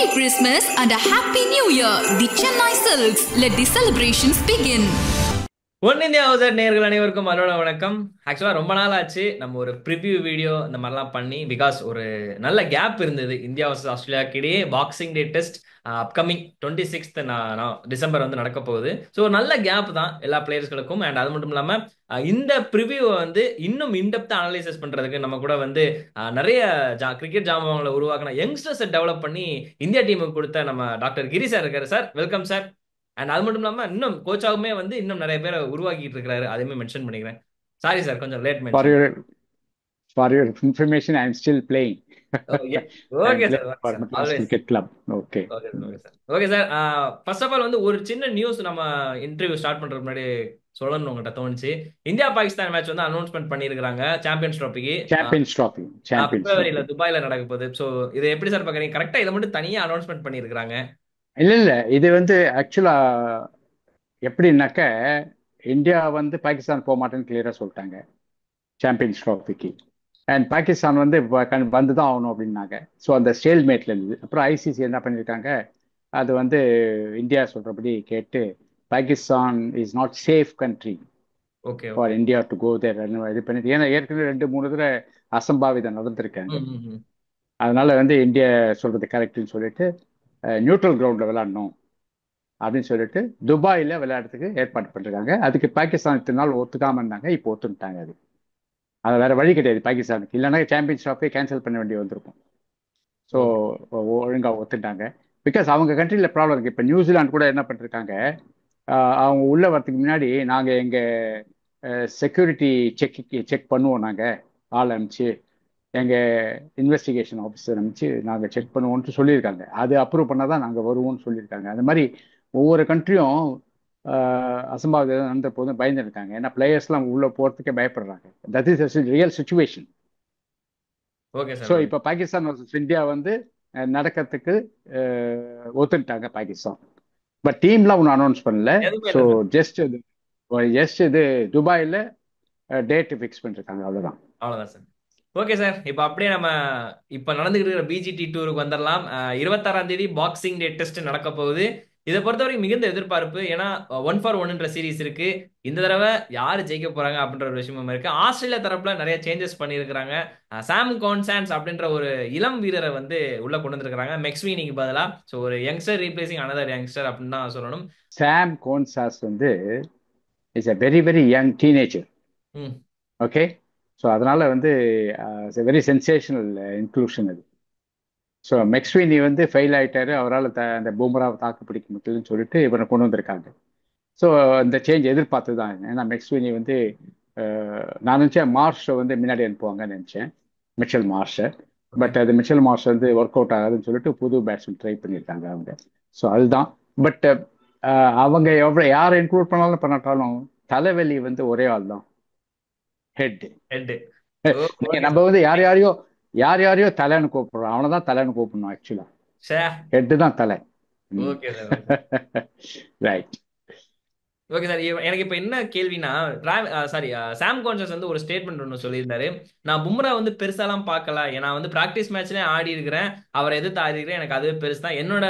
Merry Christmas and a Happy New Year! The Chennai Silks. Let the celebrations begin. One India Housel நேயர்கள் அனைவருக்கும் அரோட வணக்கம். ஆக்சுவலாக ரொம்ப நாள் ஆச்சு நம்ம ஒரு ப்ரிவ்யூ வீடியோ இந்த மாதிரிலாம் பண்ணி. பிகாஸ் ஒரு நல்ல கேப் இருந்தது இந்தியா வர்சஸ் ஆஸ்திரேலியாவுக்கு இடையே. பாக்ஸிங் டே டெஸ்ட் அப்கமிங் 26th டிசம்பர் வந்து நடக்க போகுது. ஸோ ஒரு நல்ல கேப் தான் எல்லா பிளேயர்ஸ்களுக்கும். அண்ட் அது மட்டும் இல்லாமல் இந்த ப்ரிவியூவை வந்து இன்னும் இன்டெப்த்தாக அனலைசஸ் பண்ணுறதுக்கு நம்ம கூட வந்து நிறைய கிரிக்கெட் ஜாம்பவங்களை உருவாக்கின யங்ஸ்டர்ஸை டெவலப் பண்ணி இந்தியா டீமுக்கு கொடுத்த நம்ம டாக்டர் கிரி சார் இருக்காரு. Sir welcome sir. அண்ட் அது மட்டும் இல்லாம இன்னும் கோச்சாவுமே வந்து இன்னும் நிறைய பேரை உருவாக்கிட்டு இருக்காரு. அதையுமே மென்ஷன் பண்ணிக்கிறேன். சாரி சார், கொஞ்சம் late For mention. your for your information, I'm still playing. Okay I'm okay playing sir, okay for sir, Madras always. Cricket Club. Okay. Okay okay sir, okay sir. First of all வந்து ஒரு சின்ன news நம்ம interview start பண்றதுக்கு முன்னாடி சொல்லணும்னு உங்கள்கிட்ட தோணுச்சு. India Pakistan match வந்து அனௌன்ஸ்மெண்ட் பண்ணியிருக்காங்க champions traffic. Champions Trophy. Champions பிப்ரவரியில Trophy. துபாயில நடக்க போகுது. ஸோ இதை எப்படி சார் பாக்குறீங்க? கரெக்டா இதை மட்டும் தனியா அனௌன்ஸ்மெண்ட் பண்ணியிருக்காங்க. இல்ல இது வந்து ஆக்சுவலா எப்படின்னாக்க இந்தியா வந்து பாகிஸ்தான் போக மாட்டேன்னு கிளியரா சொல்லிட்டாங்க சாம்பியன்ஸ் ட்ராஃபிக்கு. அண்ட் பாகிஸ்தான் வந்து வந்து தான் ஆகணும் அப்படின்னாங்க. ஸோ அந்த ஸ்டேல்மேட்ல இருந்தது. அப்புறம் ஐசிசி என்ன பண்ணியிருக்காங்க, அது வந்து இந்தியா சொல்றபடி கேட்டு Pakistan is not safe country okay for okay. India to go there இது பண்ணிட்டு, ஏன்னா ஏற்கனவே 2-3 தடவை அசம்பாவிதம் நடந்திருக்காங்க. ம் ம் ம். அதனால வந்து இந்தியா சொல்றது கரெக்ட்னு சொல்லிட்டு நியூட்ரல் கிரவுண்ட்ல விளையாடணும் அப்படின்னு சொல்லிட்டு துபாயில விளையாடுறதுக்கு ஏற்பாடு பண்ணிருக்காங்க. அதுக்கு பாகிஸ்தான் இத்தனை நாள் ஒத்துக்காம இருந்தாங்க, இப்போ ஒத்துட்டாங்க. அது வேற வழி கிடையாது பாகிஸ்தானுக்கு. இல்லைன்னா சாம்பியன்ஸ் ட்ராஃபி கேன்சல் பண்ண வேண்டி வந்திருக்கும். ஸோ ஓகே ஒழுங்காக ஒத்துட்டாங்க. பிகாஸ் அவங்க கண்ட்ரியில் ப்ராப்ளம் இருக்குது. இப்போ நியூசிலாந்து கூட என்ன பண்ணிருக்காங்க, அவங்க உள்ள வரதுக்கு முன்னாடி நாங்கள் எங்கள் செக்யூரிட்டி செக் பண்ணுவோம், நாங்கள் ஆள் அனுப்பிச்சு எங்கள் இன்வெஸ்டிகேஷன் ஆஃபீஸர் அனுப்பிச்சு நாங்கள் செக் பண்ணுவோம்னு சொல்லியிருக்காங்க. அது அப்ரூவ் பண்ணால் தான் நாங்கள் வருவோம்னு சொல்லியிருக்காங்க. அந்த மாதிரி ஒவ்வொரு கண்ட்ரியும் அசம்பாவிதம் நடந்த போதும் பயந்து இருக்காங்க. ஏன்னா பிளேயர்ஸ்லாம் உள்ளே போகிறதுக்கே பயப்படுறாங்க. That is real situation. Okay so sir. இப்போ பாகிஸ்தான் வர்சஸ் இந்தியா வந்து நடக்கிறதுக்கு ஒத்துட்டாங்க பாகிஸ்தான். பட் டீம்லாம் ஒன்றும் அனௌன்ஸ் பண்ணல. எதுவுமே ஸோ இல்லை சார். ஜஸ்ட் இது துபாயில் டேட் ஃபிக்ஸ் பண்ணிருக்காங்க, அவ்வளோதான். அவ்வளோதான் சார். ஓகே சார், இப்போ அப்படியே நம்ம இப்போ நடந்துகிட்டு இருக்கிற பிஜிடி டூருக்கு வந்துடலாம். 26ஆம் தேதி பாக்ஸிங் டே டெஸ்ட் நடக்க போகுது. இதை பொறுத்தவரைக்கும் மிகுந்த எதிர்பார்ப்பு. ஏன்னா 1-for-1 சீரீஸ் இருக்கு. இந்த தடவை யாரு ஜெயிக்க போறாங்க அப்படின்ற ஒரு விஷயமும் இருக்கு. ஆஸ்திரேலியா தரப்புல நிறைய சேஞ்சஸ் பண்ணியிருக்கிறாங்க. சாம் கான்சான்ஸ் அப்படின்ற ஒரு இளம் வீரரை வந்து உள்ள கொண்டு வந்திருக்காங்க மெக்ஸ்வீனிக்கு பதிலா. ஸோ ஒரு யங்ஸ்டர் ரீப்ளேசிங் அனதர் யங்ஸ்டர் அப்படின்னு தான் சொல்லணும். சாம் கோன்சாஸ் வந்து is a very very young teenager. ம் ஓகே. ஸோ அதனால வந்து வெரி சென்சேஷனல் இன்க்ளூஷன் அது. ஸோ மெக்ஸ்வீனி வந்து ஃபெயில் ஆயிட்டாரு. அவரால் அந்த பூமராவை தாக்கு பிடிக்க முடியலன்னு சொல்லிட்டு இவரை கொண்டு வந்திருக்காங்க. ஸோ இந்த சேஞ்ச் எதிர்பார்த்து தான். ஏன்னா மெக்ஸ்வீனி வந்து நான் நினச்சேன் மார்ஷை வந்து முன்னாடி அனுப்புவாங்கன்னு நினச்சேன், மிச்சல் மார்ஷை. பட் அது மிச்சல் மார்ஷ் வந்து ஒர்க் அவுட் ஆகாதுன்னு சொல்லிட்டு புது பேட்ஸ்மேன் ட்ரை பண்ணியிருக்காங்க அவங்க. ஸோ அதுதான். பட் அவங்க யாரை இன்க்ளூட் பண்ணாலும் பண்ணாட்டாலும் தலைவலி வந்து ஒரே ஆள் தான், ஹெட். ஹெட். நம்ம வந்து யார் யாரையோ தலைன்னு கூப்பிடுறோம், அவனை தான் தலைன்னு கூப்பிடணும். ஆக்சுவலா ஹெட் தான் தலை. Okay sir. Right. Okay sir, எனக்கு இப்போ என்ன கேள்வினா, சாம் கான்சஸ் வந்து ஒரு ஸ்டேட்மெண்ட் ஒன்று சொல்லியிருந்தாரு. நான் பும்ரா வந்து பெருசாலாம் பார்க்கல, ஏன்னா வந்து ப்ராக்டிஸ் மேட்ச்லேயே ஆடி இருக்கிறேன், அவரை எதிர்த்து ஆடி இருக்கிறேன், எனக்கு அதுவே பெருசு தான். என்னோட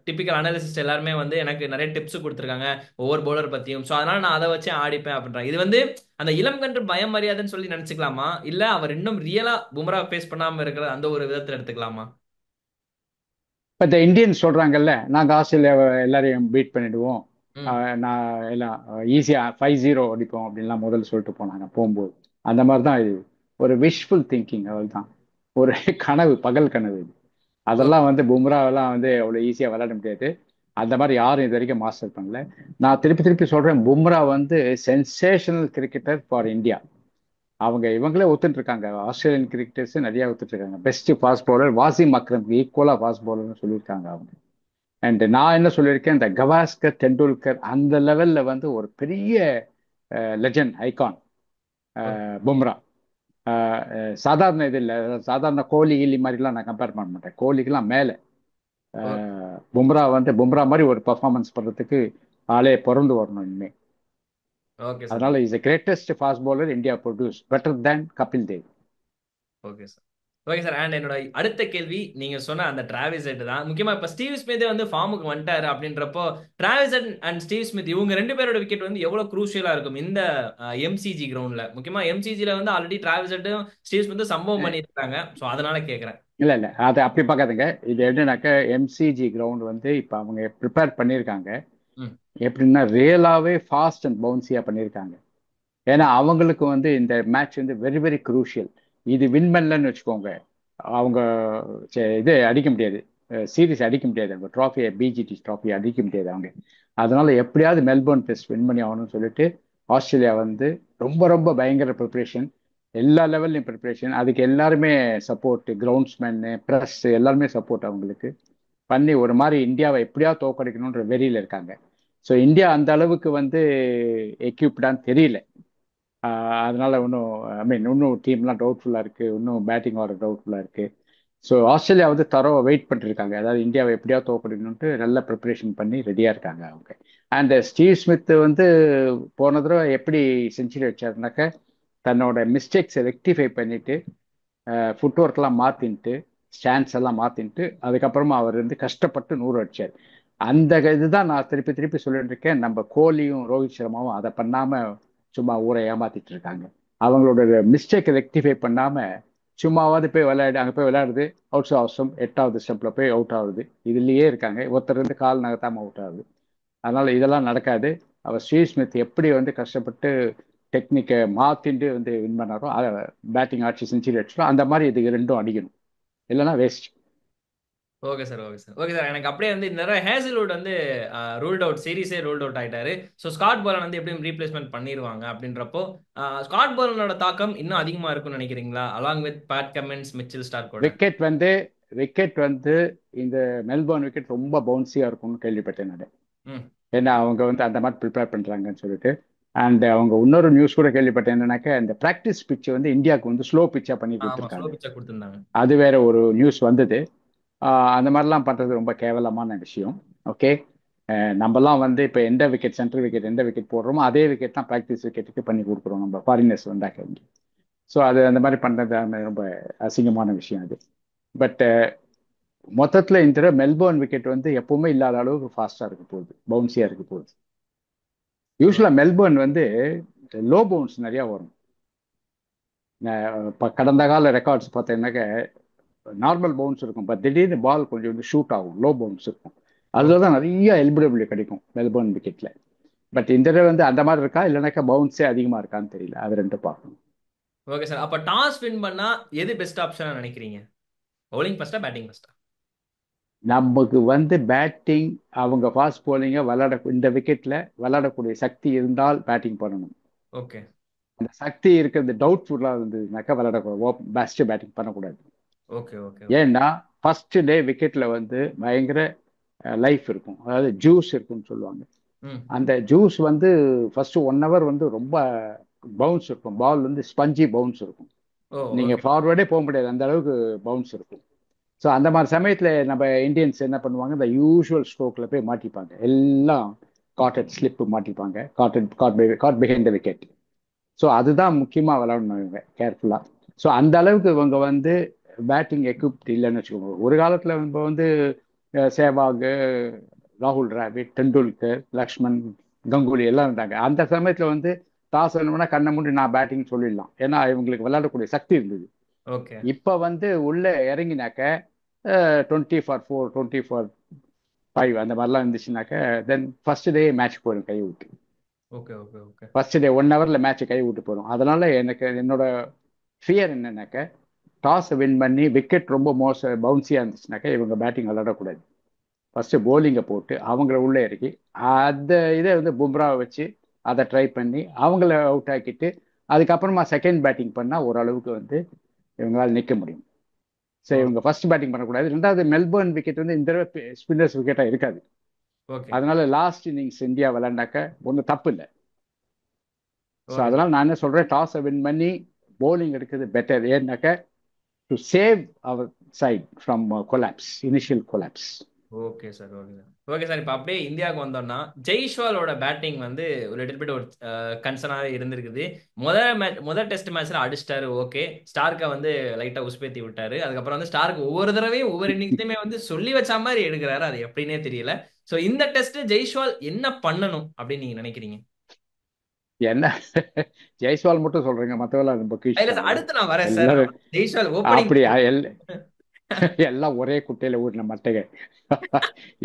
டிப்பிக்கல் அனாலிசிஸ்ட் எல்லாருமே வந்து எனக்கு நிறைய டிப்ஸ் கொடுத்துருக்காங்க ஒவ்வொரு பவுலர் பற்றியும். ஸோ அதனால நான் அதை வச்சு ஆடிப்பேன் அப்படின்றாங்க. இது வந்து அந்த இளம் கன்று பயம் மரியாதைன்னு சொல்லி நினச்சிக்கலாமா, இல்லை அவர் இன்னும் ரியலாக பும்ரா ஃபேஸ் பண்ணாமல் இருக்கிற அந்த ஒரு விதத்தில் எடுத்துக்கலாமா? இப்போ இந்த இந்தியன்ஸ் சொல்றாங்கல்ல, நாங்கள் ஆஸ்திரேலியாவை எல்லாரையும் பீட் பண்ணிடுவோம், நான் எல்லாம் ஈஸியாக 5-0 அடிப்போம் அப்படின்லாம் முதல்ல சொல்லிட்டு போனாங்க போகும்போது. அந்த மாதிரி தான் இது ஒரு விஷஃபுல் திங்கிங், அவள் தான் ஒரு கனவு, பகல் கனவு இது. அதெல்லாம் வந்து பும்ராவெல்லாம் வந்து அவ்வளோ ஈஸியாக விளையாட முடியாது. அந்த மாதிரி யாரும் இது வரைக்கும் மாஸ்டர் பண்ணல. நான் திருப்பி திருப்பி சொல்கிறேன், பும்ரா வந்து சென்சேஷனல் கிரிக்கெட்டர் ஃபார் இந்தியா. இவங்களே ஒத்துட்டு இருக்காங்க, ஆஸ்திரேலியன் கிரிக்கெட்டர்ஸ் நிறைய ஒத்துட்டு இருக்காங்க. பெஸ்ட் ஃபாஸ்ட் பவுலர் வாசிம் அக்ரம்க்கு ஈக்குவலாக ஃபாஸ்ட் பவுலர்னு சொல்லியிருக்காங்க அவங்க. அண்ட் நான் என்ன சொல்லியிருக்கேன், இந்த கவாஸ்கர், டெண்டுல்கர் அந்த லெவலில் வந்து ஒரு பெரிய லெஜண்ட், ஐகான் பும்ரா. சாதாரண இது இல்லை, சாதாரண கோலி கில்லி மாதிரிலாம் நான் கம்பேர் பண்ண மாட்டேன். கோலிக்கெல்லாம் மேலே பும்ரா மாதிரி ஒரு பர்ஃபார்மன்ஸ் பண்ணுறதுக்கு ஆளே பிறந்து வரணும் இனிமே. அதனால is the greatest fast bowler India produce, better than Kapil Dev. Okay sir. Okay sir. And என்னோட அடுத்த கேள்வி, நீங்க சொன்ன அந்த டிராவிஸ் ஹெட் தான். முக்கியமா இப்ப ஸ்டீவ் ஸ்மித் வந்து ஃபார்முக்கு வந்துட்டாரு அப்படின்றப்போ, Travis head and Steve Smith இவங்க 2 பேரோட விக்கெட் வந்து எவ்வளவு குரூஷியலா இருக்கும் இந்த எம்சிஜி கிரவுண்ட்ல. முக்கியமா எம்சிஜில வந்து ஆல்ரெடி டிராவிஸ் ஹெட்டும் ஸ்டீவ் ஸ்மித்தும் சம்பவம் பண்ணியிருக்காங்க. சோ அதனால கேக்குறேன். இல்ல இல்ல அது அப்படி பார்க்காதுங்க. இது எப்படின்னாக்க எம்சிஜி கிரவுண்ட் வந்து இப்ப அவங்க ப்ரிப்பேர் பண்ணியிருக்காங்க. ம். எப்படின்னா ரியலாவே ஃபாஸ்ட் அண்ட் பவுன்சியா பண்ணியிருக்காங்க. ஏன்னா அவங்களுக்கு வந்து இந்த மேட்ச் வந்து வெரி வெரி குரூஷியல். இது வின் பண்ணலன்னு வச்சுக்கோங்க, அவங்க இது அடிக்க முடியாது, சீரீஸ் அடிக்க முடியாது, அவங்க ட்ராஃபியை பிஜிடி ட்ராஃபி அடிக்க முடியாது அவங்க. அதனால எப்படியாவது மெல்போர்ன் டெஸ்ட் வின் பண்ணி ஆகணும்னு சொல்லிட்டு ஆஸ்திரேலியா வந்து ரொம்ப ரொம்ப பயங்கர ப்ரிப்பரேஷன், எல்லா லெவல்லையும் ப்ரிப்பரேஷன். அதுக்கு எல்லாருமே சப்போர்ட், கிரவுண்ட்ஸ்மேனு ப்ரெஸ் எல்லாருமே சப்போர்ட் அவங்களுக்கு பண்ணி ஒரு மாதிரி இந்தியாவை எப்படியாவது தோக்கடிக்கணுன்ற வெறியில இருக்காங்க. ஸோ இந்தியா அந்த அளவுக்கு வந்து எக்யூப்டான்னு தெரியல. அதனால இன்னும் ஐ மீன் இன்னும் டீம்லாம் டவுட்ஃபுல்லாக இருக்கு, இன்னும் பேட்டிங் ஆர்டர் டவுட்ஃபுல்லாக இருக்கு. ஸோ ஆஸ்திரேலியா வந்து தரவா வெயிட் பண்ணிருக்காங்க, அதாவது இந்தியாவை எப்படியாவது தோக்கடிக்கணும்ட்டு நல்ல ப்ரிப்பரேஷன் பண்ணி ரெடியாக இருக்காங்க அவங்க. அண்ட் ஸ்டீவ் ஸ்மித் வந்து போன தடவை எப்படி செஞ்சுரி வச்சாருனாக்க, தன்னோட மிஸ்டேக்ஸை ரெக்டிஃபை பண்ணிட்டு ஃபுட் ஒர்க்லாம் மாற்றின்ட்டு ஸ்டாண்ட்ஸ் எல்லாம் மாற்றின்ட்டு அதுக்கப்புறமா அவர் வந்து கஷ்டப்பட்டு 100 அடிச்சார். அந்த இதுதான் நான் திருப்பி திருப்பி சொல்லிட்டு இருக்கேன். நம்ம கோலியும் ரோஹித் சர்மாவும் அதை பண்ணாமல் சும்மா ஊரை ஏமாத்திட்டு இருக்காங்க. அவங்களோட மிஸ்டேக்கை ரெக்டிஃபை பண்ணாமல் சும்மாவாவது போய் விளையாடு, அங்கே போய் விளையாடுது, அவுட்ஸ் அவசரம் 8வது ஸ்டெப்பில் போய் அவுட் ஆகுது, இதுலேயே இருக்காங்க. ஒருத்தர் இருந்து கால் நகர்த்தாமல் அவுட் ஆகுது. அதனால இதெல்லாம் நடக்காது. அவர் ஸ்டீவ் ஸ்மித் எப்படி வந்து கஷ்டப்பட்டு டெக்னிக்கை மாற்றிட்டு வந்து வின் பண்ணாரோ, பேட்டிங் ஆட்சி செஞ்சுரி அடிச்சிடும், அந்த மாதிரி இதுக்கு ரெண்டும் அடிக்கணும், இல்லைன்னா waste. Okay sir, okay sir, okay sir. எனக்கு அப்படியே வந்து இந்த தடவை ஹேசில்வுட் வந்து ரூல்ட் அவுட், சீரிஸே ரூல்ட் அவுட் ஆயிட்டாரு. ஸோ ஸ்காட் போலன் வந்து எப்படியும் ரீப்ளேஸ்மெண்ட் பண்ணிடுவாங்க. அப்படின்றப்போ ஸ்காட் போலனோட தாக்கம் இன்னும் அதிகமா இருக்கும்னு நினைக்கிறீங்களா, along with Pat Cummins, Mitchell Stark கூட? விக்கெட் வந்து இந்த மெல்போர்ன் விக்கெட் ரொம்ப பவுன்சியா இருக்கும்னு கேள்விப்பட்டேன் நான். ம். ஏன்னா அவங்க வந்து அந்த மாதிரி ப்ரிப்பேர் பண்றாங்கன்னு சொல்லிட்டு. அண்ட் அவங்க இன்னொரு நியூஸ் கூட கேள்விப்பட்டேன் என்னன்னாக்கா, இந்த பிராக்டிஸ் பிட்ச் வந்து இந்தியாவுக்கு வந்து ஸ்லோ பிட்சா பண்ணி ஆமா, ஸ்லோ கொடுத்துருக்காங்க. பிச்சா கொடுத்துருந்தாங்க. அது வேற ஒரு நியூஸ் வந்தது. அந்த மாதிரிலாம் பண்றது ரொம்ப கேவலமான விஷயம். ஓகே, நம்மலாம் வந்து இப்போ எந்த விக்கெட், சென்ட்ரல் விக்கெட் எந்த விக்கெட் போடுறோமோ அதே விக்கெட் தான் ப்ராக்டிஸ் விக்கெட்டுக்கு பண்ணி கொடுக்குறோம் நம்ம ஃபாரினர்ஸ் வந்தாக்க இங்கே. ஸோ அது அந்த மாதிரி பண்றது ரொம்ப அசிங்கமான விஷயம் அது. பட் மொத்தத்தில் இந்த தடவை மெல்போர்ன் விக்கெட் வந்து எப்பவுமே இல்லாத அளவுக்கு ஃபாஸ்டா இருக்க போகுது, பவுன்சியா இருக்க போகுது. யூஸ்வலா மெல்போர்ன் வந்து லோ பவுன்ஸ் நிறைய வரும். இப்போ கடந்த கால ரெக்கார்ட்ஸ் பார்த்தீங்கன்னாக்க நார்மல் பவுன்ஸ் இருக்கும், பட் திடீர்னு பால் கொஞ்சம் வந்து ஷூட் ஆகும், லோ பவுன்ஸ் இருக்கும். அதில் தான் நிறைய எல்பிடபிள்யூ கிடைக்கும் மெல்போர்ன் விக்கெட்ல. பட் இந்த தடவை வந்து அந்த மாதிரி இருக்கா, இல்லைனாக்கா பவுன்ஸே அதிகமாக இருக்கான்னு தெரியல, அது ரெண்டும் பார்க்கணும். Okay sir. அப்ப டாஸ் வின் பண்ணா எது பெஸ்ட் ஆப்ஷனா நினைக்கிறீங்க? பவுலிங் ஃபர்ஸ்டா, பேட்டிங் ஃபர்ஸ்டா? நமக்கு வந்து பேட்டிங், அவங்க ஃபாஸ்ட் போலிங்க விளையாட இந்த விக்கெட்ல விளையாடக்கூடிய சக்தி இருந்தால் பேட்டிங் பண்ணணும். ஓகே, அந்த சக்தி இருக்கிறது டவுட்ஃபுல்லாக இருந்ததுனாக்கா விளையாடக்கூடாது, பெஸ்ட் பேட்டிங் பண்ணக்கூடாது. Okay, okay. ஏன்னா ஃபர்ஸ்ட் டே விக்கெட்ல வந்து பயங்கர லைஃப் இருக்கும், அதாவது ஜூஸ் இருக்குன்னு சொல்லுவாங்க. ம். அந்த ஜூஸ் வந்து ஃபர்ஸ்ட் 1 ஹவர் வந்து ரொம்ப பவுன்ஸ் இருக்கும், பால் வந்து ஸ்பஞ்சி பவுன்ஸ் இருக்கும், ஓ, நீங்க ஓகே. ஃபார்வர்டே போக முடியாது, அந்த அளவுக்கு பவுன்ஸ் இருக்கும். ஸோ அந்த மாதிரி சமயத்தில் நம்ம இந்தியன்ஸ் என்ன பண்ணுவாங்க, இந்த யூஷுவல் ஸ்ட்ரோக்கில் போய் மாட்டிப்பாங்க, எல்லாம் காட்டட் ஸ்லிப் மாட்டிப்பாங்க, caught behind the wicket. So அதுதான் முக்கியமாக விளையாடணும் இவங்க கேர்ஃபுல்லாக. ஸோ அந்த அளவுக்கு இவங்க வந்து பேட்டிங் எக்யூப்ட் இல்லைன்னு வச்சுக்கோங்க. ஒரு காலத்தில் இப்போ வந்து சேவாக், ராகுல் டிராவிட், டெண்டுல்கர், லக்ஷ்மன், கங்குலி எல்லாம் இருந்தாங்க. அந்த சமயத்தில் வந்து டாஸ் வேணும்னா கண்ணை மூடி நான் பேட்டிங் சொல்லிடலாம், ஏன்னா இவங்களுக்கு விளையாடக்கூடிய சக்தி இருந்தது. ஓகே, இப்போ வந்து உள்ள இறங்கினாக்க 20 for 4, 20 for 5 அந்த மாதிரிலாம் இருந்துச்சுனாக்க தென் ஃபர்ஸ்ட் டே மேட்ச் போயிடும் கை விட்டு. Okay, okay, okay. First day 1 ஹவர்ல மேட்ச் கை விட்டு போயிடும். அதனால எனக்கு என்னோட ஃபியர் என்னன்னாக்க, டாஸ் வின் பண்ணி விக்கெட் ரொம்ப பவுன்சியா இருந்துச்சுனாக்கா இவங்க பேட்டிங் விளையாடக்கூடாது. ஃபர்ஸ்ட் போலிங்கை போட்டு அவங்கள உள்ள இறக்கி அந்த இதை வந்து பும்ராவை வச்சு அதை ட்ரை பண்ணி அவங்கள அவுட் ஆக்கிட்டு அதுக்கப்புறமா செகண்ட் பேட்டிங் பண்ணால் ஓரளவுக்கு வந்து இவங்களால நிற்க முடியும். சரி, இவங்க ஃபர்ஸ்ட் பேட்டிங் பண்ணக்கூடாது. ரெண்டாவது மெல்போர்ன் விக்கெட் வந்து இந்த தடவை ஸ்பின்னர்ஸ் விக்கெட்டாக இருக்காது. ஓகே, அதனால லாஸ்ட் இன்னிங்ஸ் இந்தியா விளையாண்டாக்க ஒன்றும் தப்பு இல்லை. So okay. அதனால நான் என்ன சொல்றேன், டாஸை வின் பண்ணி போலிங் எடுக்கிறது பெட்டர். ஏன்னாக்க to save our side from collapse, initial collapse. Okay sir, okay sir. Okay sir. இப்போ அப்படியே இந்தியாவுக்கு வந்தோம்னா, ஜெய்ஷ்வாலோட பேட்டிங் வந்து ஒரு லிட்டில் பிட் ஒரு கன்சர்னாவே இருந்திருக்குது. முதல் டெஸ்ட் மேட்ச்ல அடிச்சிட்டாரு, ஓகே. ஸ்டார்க்கை வந்து லைட்டா உஸ்பேத்தி விட்டாரு. அதுக்கப்புறம் வந்து ஸ்டார்க் ஒவ்வொரு தடவையும் ஒவ்வொரு இன்னிங்ஸ்லயுமே வந்து சொல்லி வச்ச மாதிரி எடுக்கிறாரு. அது எப்படின்னே தெரியல. ஸோ இந்த டெஸ்ட் ஜெய்ஷ்வால் என்ன பண்ணணும் அப்படின்னு நீங்க நினைக்கிறீங்க? என்ன ஜெய்ஸ்வால் மட்டும் சொல்றீங்க, மற்றவெல்லாம் ரொம்ப இல்ல சார், கீழ்ச்சிட்டாங்களே அடுத்து நான் வரேன் சார். எல்லாரும். ஜெய்ஷ்வால் ஓப்பனிங். அப்படியா? எல்லாம் ஒரே குட்டையில ஊறின மட்டைங்க.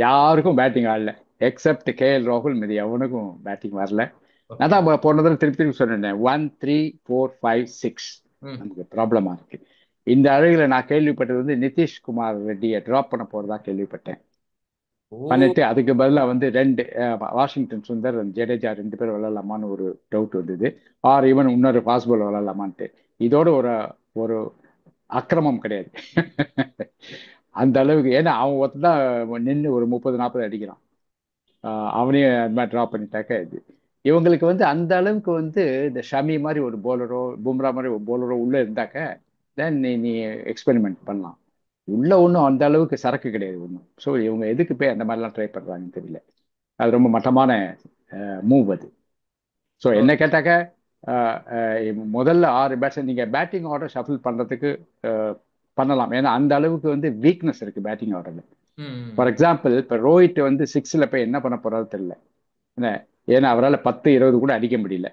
யாருக்கும் பேட்டிங் ஆடல, எக்ஸப்ட் KL ராகுல். மீதி எவனுக்கும் பேட்டிங் வரல. நான் ஓகே. தான் போனதில் திருப்பி திருப்பி சொன்னேன், 1 3 4 5 6 ம். நமக்கு ப்ராப்ளமா இருக்கு. இந்த அழகில் நான் கேள்விப்பட்டது வந்து நிதிஷ்குமார் ரெட்டியை ட்ராப் பண்ண போறதா கேள்விப்பட்டேன். ஓ. பண்ணிட்டு அதுக்கு பதிலாக வந்து ரெண்டு வாஷிங்டன் சுந்தர், ஜடேஜா 2 பேர் விளையாடலாமான்னு ஒரு டவுட் வந்தது. ஆர் ஈவன் இன்னொரு ஃபாஸ்ட் பால் விளையாடலாமான்ட்டு. இதோட ஒரு ஒரு அக்கிரமம் கிடையாது. அந்த அளவுக்கு. ஏன்னா அவன் ஒருத்தன் தான் நின்று ஒரு 30 40 அடிக்கிறான். அவனையும் அது மாதிரி ட்ராப் பண்ணிட்டாக்க இது இவங்களுக்கு வந்து அந்த அளவுக்கு வந்து இந்த ஷமி மாதிரி ஒரு போலரோ, பும்ரா மாதிரி ஒரு போலரோ உள்ள இருந்தாக்க தென் நீ எக்ஸ்பெரிமெண்ட் பண்ணலாம். உள்ள ஒன்றும் அந்த அளவுக்கு சரக்கு கிடையாது ஒன்றும். ஸோ இவங்க எதுக்கு போய் அந்த மாதிரிலாம் ட்ரை பண்றாங்கன்னு தெரியல. அது ரொம்ப மட்டமான மூவ் அது. ஸோ என்ன கேட்டாக்க முதல்ல 6 பேட்ஸ் நீங்க பேட்டிங் ஆர்டர் ஷஃபிள் பண்றதுக்கு பண்ணலாம். ஏன்னா அந்த அளவுக்கு வந்து வீக்னஸ் இருக்கு பேட்டிங் ஆர்டர்ல. ம். ஃபார் எக்ஸாம்பிள் இப்போ ரோஹித் வந்து 6ல போய் என்ன பண்ண போறாரு தெரியல. என்ன, ஏன்னா அவரால் 10 20 கூட அடிக்க முடியல.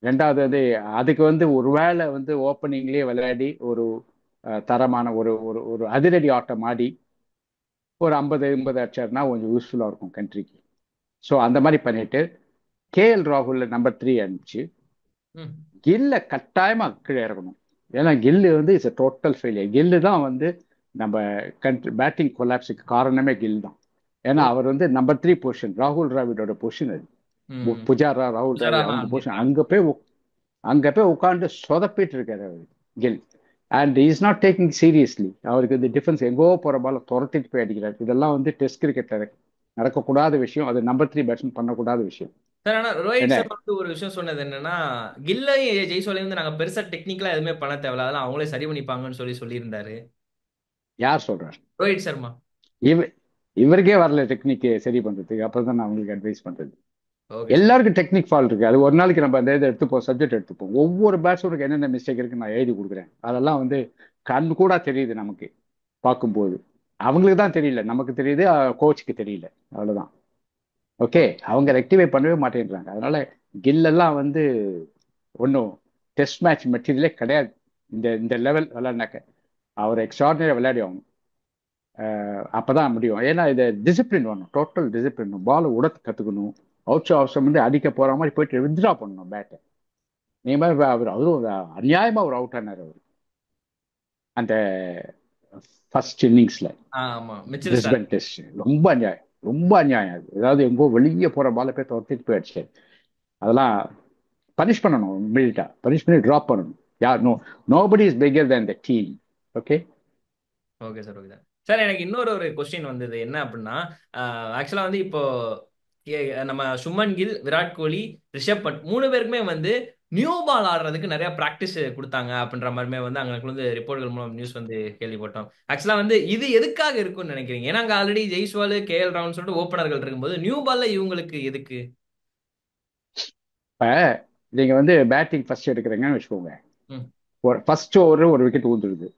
ரெண்டாவது வந்து அதுக்கு வந்து ஒருவேளை வந்து ஓப்பனிங்லேயே விளையாடி ஒரு தரமான ஒரு ஒரு ஒரு அதிரடி ஆட்டம் ஆடி ஒரு 50 80 அடிச்சாருன்னா கொஞ்சம் யூஸ்ஃபுல்லாக இருக்கும் கண்ட்ரிக்கு. ஸோ அந்த மாதிரி பண்ணிட்டு KL ராகுல் நம்பர் 3 அனுப்பிச்சு ம். கில்ல கட்டாயமா கீழே இறக்கணும். ஏன்னா கில்லு வந்து இட்ஸ் டோட்டல் ஃபெயிலியர். கில்லு தான் வந்து நம்ம கண்ட்ரி பேட்டிங் கொலாப்ஸுக்கு காரணமே கில் தான். ஏன்னா ஓ. அவர் வந்து நம்பர் 3 பொசிஷன், ராகுல் டிராவிடோட பொசிஷன் அது. ம். புஜாரா, ராகுல் டிராவிட் புஜாராலாம் அவங்க அப்படி பொசிஷன். இருக்காங்க. அங்க போய் உட்காந்து சொதப்பிட்டு இருக்காரு அவர் Gill. And is not taking seriously. அவருக்கு இந்த டிஃபென்ஸ் எங்கோ போற பால துரத்திட்டு போய் அடிக்கிறார். இதெல்லாம் வந்து டெஸ்ட் கிரிக்கெட்ல நடக்கக்கூடாத விஷயம். அது நம்பர் 3 பேட்ஸ்மேன் பண்ணக்கூடாத விஷயம். சார், ஆனா ரோஹித் என்ன, சர்மா வந்து ஒரு விஷயம் சொன்னது என்னன்னா, கில்லையும் ஜெய்ஸ்வாலையும் வந்து நாங்க பெருசா டெக்னிக்கலா எதுவுமே பண்ண தேவையில்ல, அதெல்லாம் அவங்களே சரி பண்ணிப்பாங்கன்னு சொல்லியிருந்தாரு யார் சொல்றார்? ரோஹித் சர்மா. இவ இவருக்கே வரல டெக்னிக் சரி பண்றதுக்கு. அப்புறம் தான் நான் உங்களுக்கு அட்வைஸ் பண்றது. Okay sir. எல்லாருக்கும் டெக்னிக் ஃபால்ட் இருக்கு. அது ஒரு நாளைக்கு நம்ம அந்த இதை எடுத்துப்போம், சப்ஜெக்ட் எடுத்துப்போம். ஒவ்வொரு பேட்ஸ்மேனுக்கு என்னென்ன மிஸ்டேக் இருக்கு நான் எழுதி கொடுக்குறேன். அதெல்லாம் வந்து கண் கூட தெரியுது நமக்கு பார்க்கும்போது. அவங்களுக்கு தான் தெரியல, நமக்கு தெரியுது, கோச்சுக்கு தெரியல. அவ்வளவுதான். ஓகே. அவங்க ரெக்டிஃபை பண்ணவே மாட்டேன்றாங்க. அதனால கில் எல்லாம் வந்து ஒன்றும் டெஸ்ட் மேட்ச் மெட்டீரியலே கிடையாது. இந்த இந்த லெவல் விளையாடினாக்க அவர் எக்ஸ்ட்ராடினரி விளையாடி ஆகணும். அப்பதான் முடியும். ஏன்னா இது டிசிப்ளின் வரணும், டோட்டல் டிசிப்ளின். பால் உடத்து கத்துக்கணும். அவுட் அவசரம் வந்து அடிக்க போற மாதிரி போயிட்டு வித்ட்ரா பண்ணணும் பேட்டை. நீ மாதிரி அவர் அதுவும் அநியாயமா ஒரு அவுட் ஆனார் அவர் அந்த ஃபர்ஸ்ட் இன்னிங்ஸ்ல ஆமா, மிச்சல் ஸ்டார். Brisbane test. ரொம்ப அநியாயம், ரொம்ப அநியாயம் அது. ஏதாவது எங்கோ வெளியே போற பால போய் துரத்திட்டு போய் அடிச்சாரு. அதெல்லாம் பனிஷ் பண்ணணும். இம்மிடியா பனிஷ் பண்ணி ட்ராப் பண்ணணும். யார் nobody is bigger than the team. Okay. Okay sir, okay sir. Sir, எனக்கு இன்னொரு ஒரு கொஸ்டின் வந்தது. என்ன அப்படின்னா, ஆக்சுவலா வந்து இப்போ நம்ம சுமன் கில், விராட் கோலி, ரிஷப் பண்ட் 3 பேருக்குமே வந்து நியூ பால் ஆடுறதுக்கு நிறைய பிராக்டிஸ் கொடுத்தாங்க அப்படின்ற மாதிரிமே வந்து அங்களுக்கு வந்து ரிப்போர்ட்கள் மூலம் நியூஸ் வந்து கேள்விப்பட்டோம். ஆக்சுவலா வந்து இது எதுக்காக இருக்கும்னு நினைக்கிறீங்க? ஏன்னா அங்க ஆல்ரெடி ஜெய்ஸ்வால், KL ராகுல் சொல்லிட்டு ஓப்பனர்கள் இருக்கும்போது நியூ பால்ல இவங்களுக்கு எதுக்கு? இப்ப நீங்க வந்து பேட்டிங் ஃபர்ஸ்ட் எடுக்கிறீங்கன்னு வச்சுக்கோங்க. ம். ஒரு ஃபர்ஸ்ட் ஓவர் ஒரு விக்கெட் ஊந்துடுது.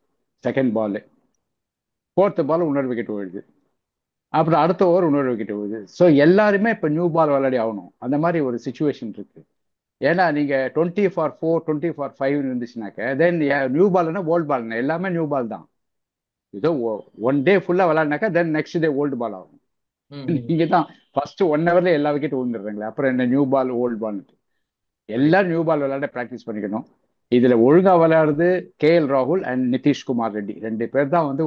செகண்ட் பால், ஃபோர்த் பால் இன்னொரு விக்கெட் விழுது. அப்புறம் அடுத்த ஓவர் இன்னொரு விக்கெட் விழுது. ஸோ எல்லாருமே இப்போ நியூ பால் விளையாடி ஆகணும். அந்த மாதிரி ஒரு சுச்சுவேஷன் இருக்கு. ஏன்னா நீங்க 20 for 4, 20 for 5 இருந்துச்சுனாக்க then new பால்னா old பால் எல்லாமே நியூ பால் தான். ஏதோ ஒன் டே ஃபுல்லா விளையாடினாக்கா தென் நெக்ஸ்ட் டே ஓல்டு பால் ஆகும். ம். நீங்க தான் ஃபர்ஸ்ட் 1 ஹவர்ல எல்லா விக்கெட் விழுந்துடுறீங்களா? அப்புறம் என்ன நியூ பால் ஓல்டு பால்? புரியுது. எல்லாரும் நியூ பால் விளையாட ப்ராக்டிஸ் பண்ணிக்கணும். இதுல ஒழுங்கா விளையாடுறது KL ராகுல் அண்ட் நிதிஷ்குமார் ரெட்டி 2 பேர் தான் வந்து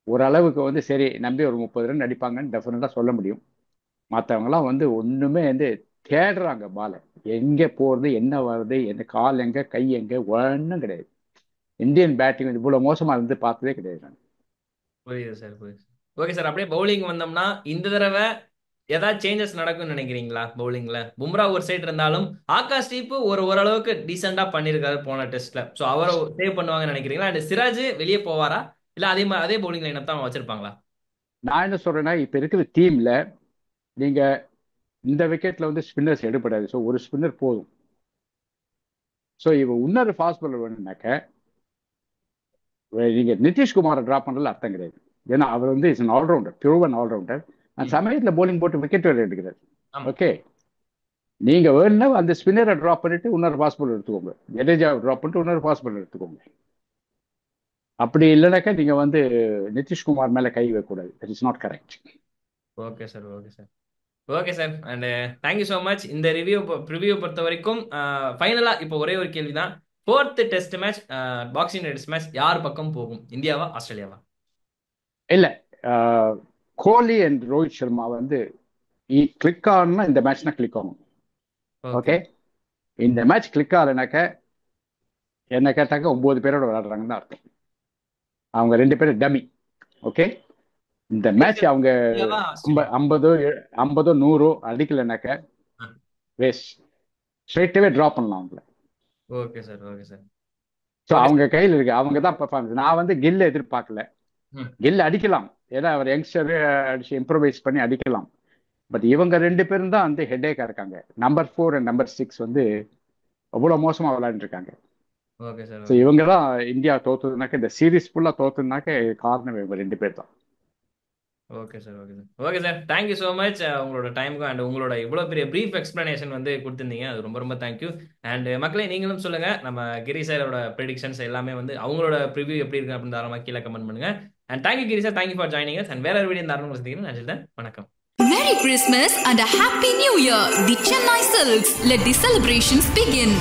ஓரளவுக்கு வந்து சரி நம்பி ஒரு 30 ரன் அடிப்பாங்கன்னு டெஃபினட்டா சொல்ல முடியும். மற்றவங்கலாம் வந்து ஒண்ணுமே வந்து தேடுறாங்க பாலை. எங்க போறது, என்ன வருது, என்ன கால் எங்க, கை எங்க, ஒன்றும் கிடையாது. இந்தியன் பேட்டிங் இவ்வளவு மோசமா இருந்து பார்த்ததே கிடையாது நான். புரியுது சார், புரியுது. ஓகே சார், அப்படியே பவுலிங் வந்தோம்னா இந்த தடவை ஏதாவது சேஞ்சஸ் நடக்கும்னு நினைக்கிறீங்களா? பவுலிங்ல பும்ரா ஒரு சைடு இருந்தாலும் ஆகாஷ் தீப் ஓரளவுக்கு டீசெண்டா பண்ணியிருக்காரு போன டெஸ்ட்ல. ஸோ அவரை சேவ் பண்ணுவாங்கன்னு நினைக்கிறீங்களா? அண்ட் சிராஜ் வெளியே போவாரா, இல்ல அதே பவுலிங் லைனப் தான் வச்சிருப்பாங்களா? நான் என்ன சொல்றேன்னா இப்ப இருக்கிற டீம்ல நீங்க இந்த விக்கெட்ல வந்து ஸ்பின்னர்ஸ் எடுப்படாது. ஸோ ஒரு ஸ்பின்னர் போதும். ஸோ இவ இன்னொரு ஃபாஸ்ட் பாலர் வேணும்னாக்க நீங்க நிதிஷ்குமாரை டிராப் பண்றதுல அர்த்தம் கிடையாது. ஏன்னா அவர் வந்து இஸ் ஆல்ரவுண்டர், ப்ரூவன் ஆல்ரவுண்டர். அந்த சமயத்தில் போலிங் போட்டு விக்கெட் வேறு எடுக்கிறார். ஓகே, நீங்க வேணும்னா அந்த ஸ்பின்னரை டிராப் பண்ணிட்டு இன்னொரு ஃபாஸ்ட் பாலர் எடுத்துக்கோங்க. ஜடேஜாவை டிராப் பண்ணிட்டு இன்னொரு ஃபாஸ்ட் பாலர் எடுத்துக்கோங்க. அப்படி இல்லைனாக்கா நீங்க வந்து நிதிஷ்குமார் மேல கை வைக்கக்கூடாது. That is not correct. Okay sir, okay sir, okay sir. And thank you so much. இந்த ரிவ்யூ பொறுத்த வரைக்கும் ஃபைனலாக இப்போ ஒரே ஒரு கேள்வி தான். 4th test match, boxing test match யார் பக்கம் போகும்? இந்தியாவா ஆஸ்திரேலியாவா? இல்ல, கோலி அண்ட் ரோஹித் சர்மா வந்து கிளிக் ஆகணும்னா இந்த மேட்ச்னா கிளிக் ஆகும். ஓகே, இந்த மேட்ச் கிளிக் ஆகலைனாக்க என்ன கேட்டாக்க 9 பேரோட விளையாடுறாங்கன்னு அர்த்தம். அவங்க 2 பேரும் டம்மி. ஓகே, இந்த மேட்ச் அவங்க 50 100 அடிக்கலைனாக்க வேஸ்ட். ஸ்ட்ரைட்டாவே டிராப் பண்ணலாம் அவங்கள. Okay sir, okay sir. So அவங்க கையில் இருக்கு, அவங்க தான் பர்ஃபார்மன்ஸ். நான் வந்து கில்ல எதிர்பார்க்கல. கில் அடிக்கலாம், ஏன்னா அவர் யங்ஸ்டர் அடிச்சு இம்ப்ரூவைஸ் பண்ணி அடிக்கலாம். பட் இவங்க 2 பேரும் தான் வந்து ஹெட்டேக்கா இருக்காங்க. நம்பர் 4 அண்ட் நம்பர் 6 வந்து அவ்வளோ மோசமாக விளையாண்டு இருக்காங்க. Okay sir. ஸோ இவங்க தான் இந்தியா தோத்துனாக்க, இந்த சீரீஸ் ஃபுல்லாக தோத்துனாக்க காரணம் இவங்க 2 பேர் தான். Okay sir, okay sir, okay sir. Thank you so much உங்களோட டைமுக்கும் அண்ட் உங்களோட இவ்வளோ பெரிய ப்ரீஃப் எக்ஸ்பிளனேஷன் வந்து கொடுத்துருந்தீங்க. அது ரொம்ப ரொம்ப தேங்க்யூ. அண்ட் மக்களே, நீங்களும் சொல்லுங்க, நம்ம கிரி சாரோட ப்ரெடிக்ஷன்ஸ் எல்லாமே வந்து அவங்களோட ப்ரிவியூ எப்படி இருக்கு அப்படின்னு தாராளமாக கீழே கமெண்ட் பண்ணுங்க. And thank you Giri sir, thank you for joining us. And வேற ஒரு வீடியோ தாராளமாக சந்திக்கிறேன். நன்றி, வணக்கம். Merry Christmas and a Happy New Year. The Chennai Silks. Let the celebrations begin.